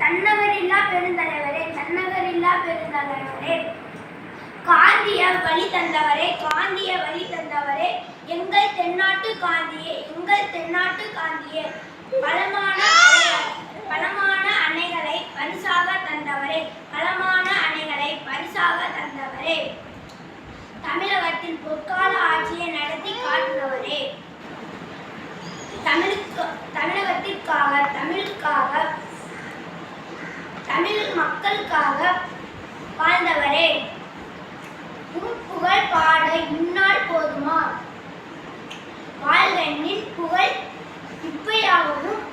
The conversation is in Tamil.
தன்னவரில்லா பெருந்தலைவரே, தன்னவரில்லா பெருந்தலைவரே, காந்திய வழி தந்தவரே, காந்திய வழி தந்தவரே, எங்கள் தென்னாட்டு காந்தியே, எங்கள் தென்னாட்டு காந்தியே, பலமான அணைகளை பரிசாக தந்தவரே, பலமான அணைகளை பரிசாக தந்தவரே, தமிழகத்தில் பொற்கால ஆட்சியை நடத்தி காட்டினவரே, தமிழகத்திற்காக, தமிழுக்காக, தமிழ் மக்களுக்காக வாழ்ந்தவரே, உன் புகழ் பாட இந்நாள் போதுமா, வாழ்க நின் புகழ் இப்பயாகவும்